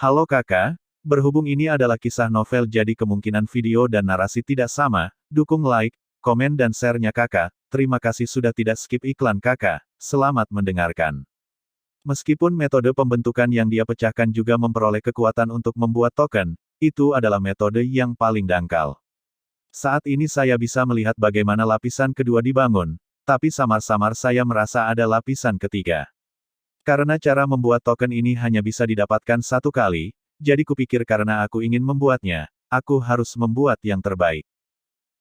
Halo kakak, berhubung ini adalah kisah novel jadi kemungkinan video dan narasi tidak sama, dukung like, komen dan share-nya kakak, terima kasih sudah tidak skip iklan kakak, selamat mendengarkan. Meskipun metode pembentukan yang dia pecahkan juga memperoleh kekuatan untuk membuat token, itu adalah metode yang paling dangkal. Saat ini saya bisa melihat bagaimana lapisan kedua dibangun, tapi samar-samar saya merasa ada lapisan ketiga. Karena cara membuat token ini hanya bisa didapatkan satu kali, jadi kupikir karena aku ingin membuatnya, aku harus membuat yang terbaik.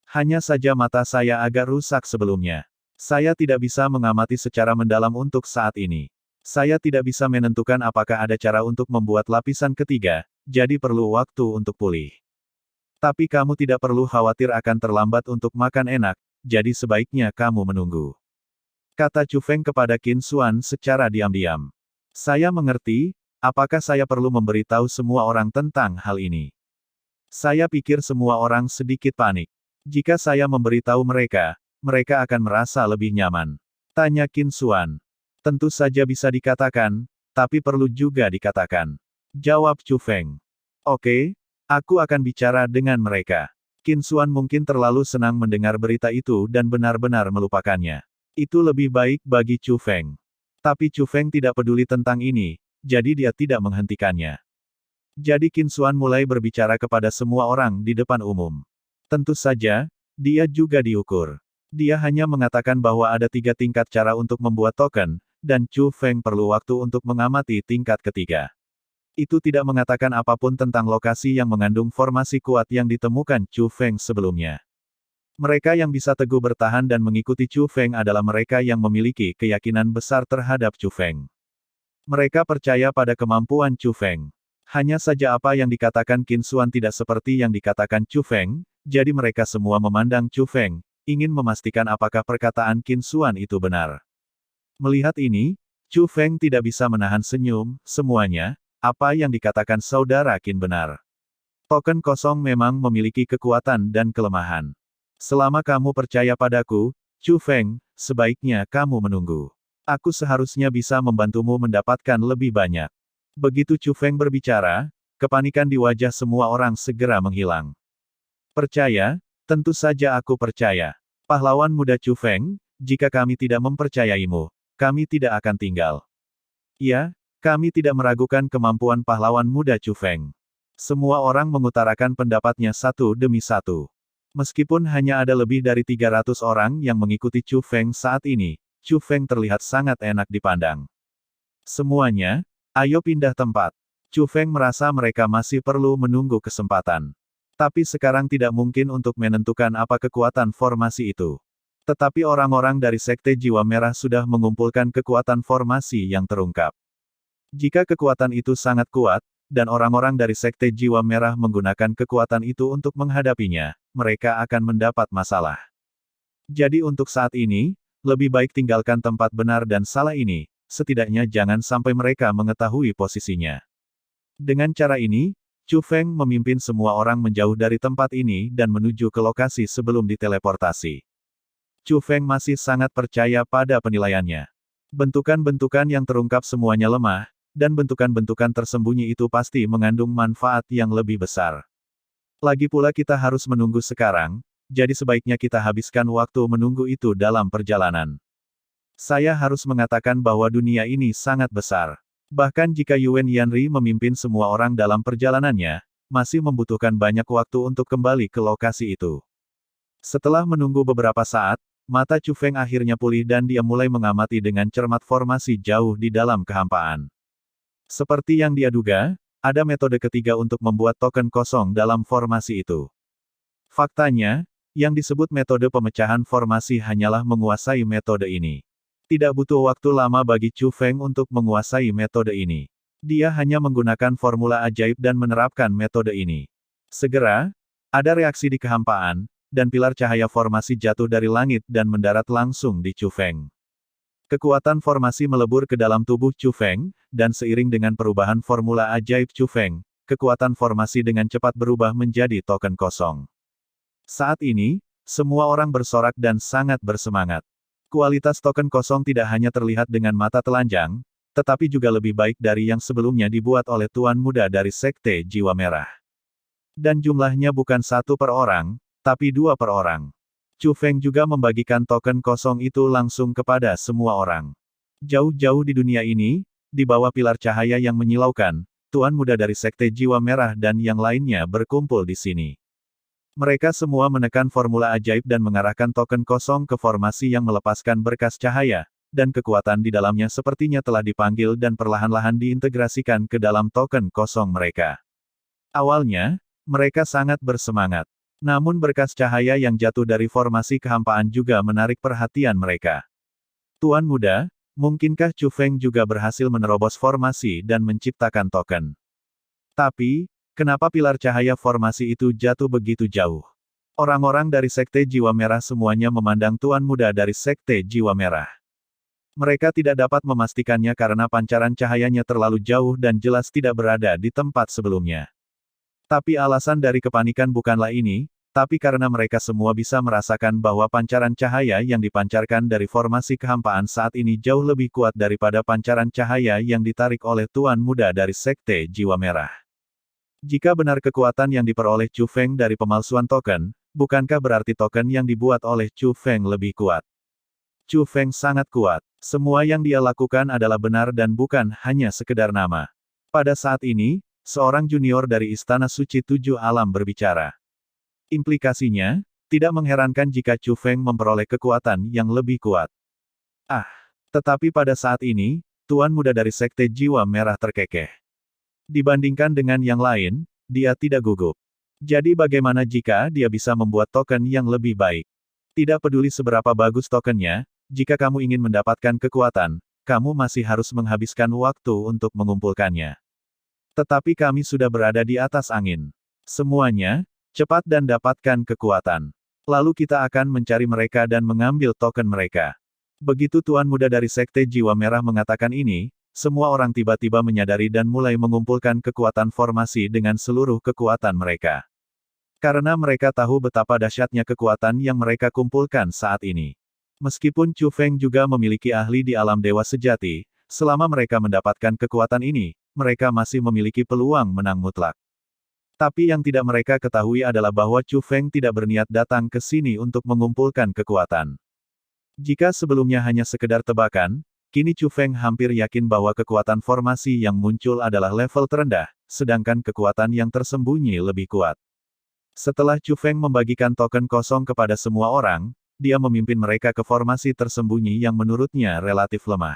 Hanya saja mata saya agak rusak sebelumnya. Saya tidak bisa mengamati secara mendalam untuk saat ini. Saya tidak bisa menentukan apakah ada cara untuk membuat lapisan ketiga, jadi perlu waktu untuk pulih. Tapi kamu tidak perlu khawatir akan terlambat untuk makan enak, jadi sebaiknya kamu menunggu. Kata Chu Feng kepada Qin Xuan secara diam-diam. Saya mengerti, apakah saya perlu memberitahu semua orang tentang hal ini? Saya pikir semua orang sedikit panik. Jika saya memberitahu mereka, mereka akan merasa lebih nyaman. Tanya Qin Xuan. Tentu saja bisa dikatakan, tapi perlu juga dikatakan. Jawab Chu Feng. Oke, aku akan bicara dengan mereka. Qin Xuan mungkin terlalu senang mendengar berita itu dan benar-benar melupakannya. Itu lebih baik bagi Chu Feng. Tapi Chu Feng tidak peduli tentang ini, jadi dia tidak menghentikannya. Jadi Qin Xuan mulai berbicara kepada semua orang di depan umum. Tentu saja, dia juga diukur. Dia hanya mengatakan bahwa ada 3 tingkat cara untuk membuat token, dan Chu Feng perlu waktu untuk mengamati tingkat ketiga. Itu tidak mengatakan apapun tentang lokasi yang mengandung formasi kuat yang ditemukan Chu Feng sebelumnya. Mereka yang bisa teguh bertahan dan mengikuti Chu Feng adalah mereka yang memiliki keyakinan besar terhadap Chu Feng. Mereka percaya pada kemampuan Chu Feng. Hanya saja apa yang dikatakan Qin Xuan tidak seperti yang dikatakan Chu Feng, jadi mereka semua memandang Chu Feng, ingin memastikan apakah perkataan Qin Xuan itu benar. Melihat ini, Chu Feng tidak bisa menahan senyum, semuanya, apa yang dikatakan saudara Qin benar. Token kosong memang memiliki kekuatan dan kelemahan. Selama kamu percaya padaku, Chu Feng, sebaiknya kamu menunggu. Aku seharusnya bisa membantumu mendapatkan lebih banyak. Begitu Chu Feng berbicara, kepanikan di wajah semua orang segera menghilang. Percaya? Tentu saja aku percaya. Pahlawan muda Chu Feng, jika kami tidak mempercayaimu, kami tidak akan tinggal. Ya, kami tidak meragukan kemampuan pahlawan muda Chu Feng. Semua orang mengutarakan pendapatnya satu demi satu. Meskipun hanya ada lebih dari 300 orang yang mengikuti Chu Feng saat ini, Chu Feng terlihat sangat enak dipandang. Semuanya, ayo pindah tempat. Chu Feng merasa mereka masih perlu menunggu kesempatan. Tapi sekarang tidak mungkin untuk menentukan apa kekuatan formasi itu. Tetapi orang-orang dari Sekte Jiwa Merah sudah mengumpulkan kekuatan formasi yang terungkap. Jika kekuatan itu sangat kuat, dan orang-orang dari Sekte Jiwa Merah menggunakan kekuatan itu untuk menghadapinya, mereka akan mendapat masalah. Jadi untuk saat ini, lebih baik tinggalkan tempat benar dan salah ini, setidaknya jangan sampai mereka mengetahui posisinya. Dengan cara ini, Chu Feng memimpin semua orang menjauh dari tempat ini dan menuju ke lokasi sebelum diteleportasi. Chu Feng masih sangat percaya pada penilaiannya. Bentukan-bentukan yang terungkap semuanya lemah, dan bentukan-bentukan tersembunyi itu pasti mengandung manfaat yang lebih besar. Lagi pula kita harus menunggu sekarang, jadi sebaiknya kita habiskan waktu menunggu itu dalam perjalanan. Saya harus mengatakan bahwa dunia ini sangat besar. Bahkan jika Yuan Yanri memimpin semua orang dalam perjalanannya, masih membutuhkan banyak waktu untuk kembali ke lokasi itu. Setelah menunggu beberapa saat, mata Chu Feng akhirnya pulih dan dia mulai mengamati dengan cermat formasi jauh di dalam kehampaan. Seperti yang dia duga, ada metode ketiga untuk membuat token kosong dalam formasi itu. Faktanya, yang disebut metode pemecahan formasi hanyalah menguasai metode ini. Tidak butuh waktu lama bagi Chu Feng untuk menguasai metode ini. Dia hanya menggunakan formula ajaib dan menerapkan metode ini. Segera, ada reaksi di kehampaan, dan pilar cahaya formasi jatuh dari langit dan mendarat langsung di Chu Feng. Kekuatan formasi melebur ke dalam tubuh Chu Feng, dan seiring dengan perubahan formula ajaib Chu Feng, kekuatan formasi dengan cepat berubah menjadi token kosong. Saat ini, semua orang bersorak dan sangat bersemangat. Kualitas token kosong tidak hanya terlihat dengan mata telanjang, tetapi juga lebih baik dari yang sebelumnya dibuat oleh Tuan Muda dari Sekte Jiwa Merah. Dan jumlahnya bukan 1 per orang, tapi 2 per orang. Chu Feng juga membagikan token kosong itu langsung kepada semua orang. Jauh-jauh di dunia ini, di bawah pilar cahaya yang menyilaukan, Tuan Muda dari Sekte Jiwa Merah dan yang lainnya berkumpul di sini. Mereka semua menekan formula ajaib dan mengarahkan token kosong ke formasi yang melepaskan berkas cahaya, dan kekuatan di dalamnya sepertinya telah dipanggil dan perlahan-lahan diintegrasikan ke dalam token kosong mereka. Awalnya, mereka sangat bersemangat. Namun berkas cahaya yang jatuh dari formasi kehampaan juga menarik perhatian mereka. Tuan Muda, mungkinkah Chu Feng juga berhasil menerobos formasi dan menciptakan token? Tapi, kenapa pilar cahaya formasi itu jatuh begitu jauh? Orang-orang dari Sekte Jiwa Merah semuanya memandang Tuan Muda dari Sekte Jiwa Merah. Mereka tidak dapat memastikannya karena pancaran cahayanya terlalu jauh dan jelas tidak berada di tempat sebelumnya. Tapi alasan dari kepanikan bukanlah ini, tapi karena mereka semua bisa merasakan bahwa pancaran cahaya yang dipancarkan dari formasi kehampaan saat ini jauh lebih kuat daripada pancaran cahaya yang ditarik oleh Tuan Muda dari Sekte Jiwa Merah. Jika benar kekuatan yang diperoleh Chu Feng dari pemalsuan token, bukankah berarti token yang dibuat oleh Chu Feng lebih kuat? Chu Feng sangat kuat. Semua yang dia lakukan adalah benar dan bukan hanya sekedar nama. Pada saat ini, seorang junior dari Istana Suci Tujuh Alam berbicara. Implikasinya, tidak mengherankan jika Chu Feng memperoleh kekuatan yang lebih kuat. Tetapi pada saat ini, Tuan Muda dari Sekte Jiwa Merah terkekeh. Dibandingkan dengan yang lain, dia tidak gugup. Jadi bagaimana jika dia bisa membuat token yang lebih baik? Tidak peduli seberapa bagus tokennya, jika kamu ingin mendapatkan kekuatan, kamu masih harus menghabiskan waktu untuk mengumpulkannya. Tetapi kami sudah berada di atas angin. Semuanya, cepat dan dapatkan kekuatan. Lalu kita akan mencari mereka dan mengambil token mereka. Begitu Tuan Muda dari Sekte Jiwa Merah mengatakan ini, semua orang tiba-tiba menyadari dan mulai mengumpulkan kekuatan formasi dengan seluruh kekuatan mereka. Karena mereka tahu betapa dahsyatnya kekuatan yang mereka kumpulkan saat ini. Meskipun Chu Feng juga memiliki ahli di alam dewa sejati, selama mereka mendapatkan kekuatan ini, mereka masih memiliki peluang menang mutlak. Tapi yang tidak mereka ketahui adalah bahwa Chu Feng tidak berniat datang ke sini untuk mengumpulkan kekuatan. Jika sebelumnya hanya sekedar tebakan, kini Chu Feng hampir yakin bahwa kekuatan formasi yang muncul adalah level terendah, sedangkan kekuatan yang tersembunyi lebih kuat. Setelah Chu Feng membagikan token kosong kepada semua orang, dia memimpin mereka ke formasi tersembunyi yang menurutnya relatif lemah.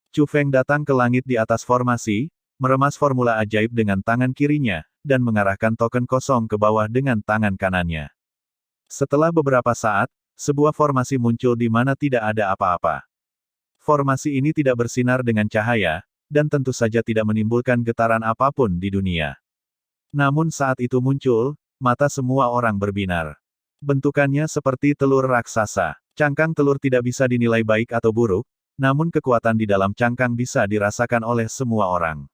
Chu Feng datang ke langit di atas formasi, meremas formula ajaib dengan tangan kirinya, dan mengarahkan token kosong ke bawah dengan tangan kanannya. Setelah beberapa saat, sebuah formasi muncul di mana tidak ada apa-apa. Formasi ini tidak bersinar dengan cahaya, dan tentu saja tidak menimbulkan getaran apapun di dunia. Namun saat itu muncul, mata semua orang berbinar. Bentukannya seperti telur raksasa. Cangkang telur tidak bisa dinilai baik atau buruk, namun kekuatan di dalam cangkang bisa dirasakan oleh semua orang.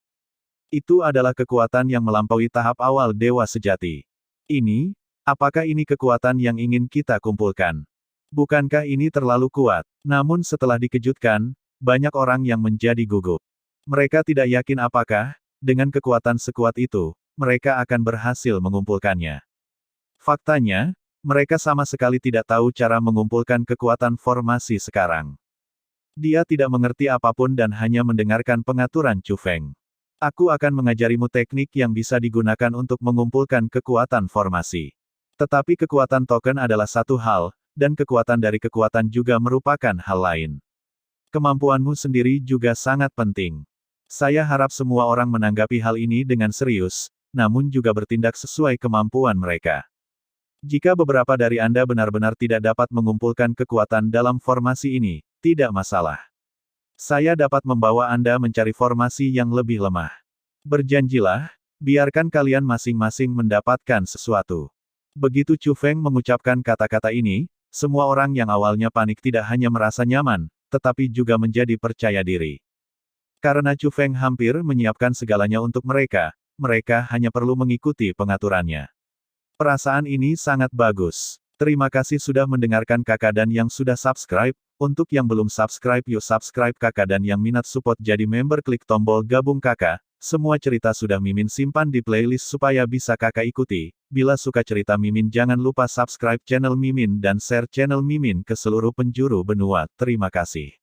Itu adalah kekuatan yang melampaui tahap awal dewa sejati. Apakah ini kekuatan yang ingin kita kumpulkan? Bukankah ini terlalu kuat? Namun setelah dikejutkan, banyak orang yang menjadi gugup. Mereka tidak yakin apakah, dengan kekuatan sekuat itu, mereka akan berhasil mengumpulkannya. Faktanya, mereka sama sekali tidak tahu cara mengumpulkan kekuatan formasi sekarang. Dia tidak mengerti apapun dan hanya mendengarkan pengaturan Chu Feng. Aku akan mengajarimu teknik yang bisa digunakan untuk mengumpulkan kekuatan formasi. Tetapi kekuatan token adalah satu hal, dan kekuatan dari kekuatan juga merupakan hal lain. Kemampuanmu sendiri juga sangat penting. Saya harap semua orang menanggapi hal ini dengan serius, namun juga bertindak sesuai kemampuan mereka. Jika beberapa dari Anda benar-benar tidak dapat mengumpulkan kekuatan dalam formasi ini, tidak masalah. Saya dapat membawa Anda mencari formasi yang lebih lemah. Berjanjilah, biarkan kalian masing-masing mendapatkan sesuatu. Begitu Chu Feng mengucapkan kata-kata ini, semua orang yang awalnya panik tidak hanya merasa nyaman, tetapi juga menjadi percaya diri. Karena Chu Feng hampir menyiapkan segalanya untuk mereka, mereka hanya perlu mengikuti pengaturannya. Perasaan ini sangat bagus. Terima kasih sudah mendengarkan kakak dan yang sudah subscribe. Untuk yang belum subscribe yuk subscribe kakak dan yang minat support jadi member klik tombol gabung kakak. Semua cerita sudah Mimin simpan di playlist supaya bisa kakak ikuti. Bila suka cerita Mimin jangan lupa subscribe channel Mimin dan share channel Mimin ke seluruh penjuru benua. Terima kasih.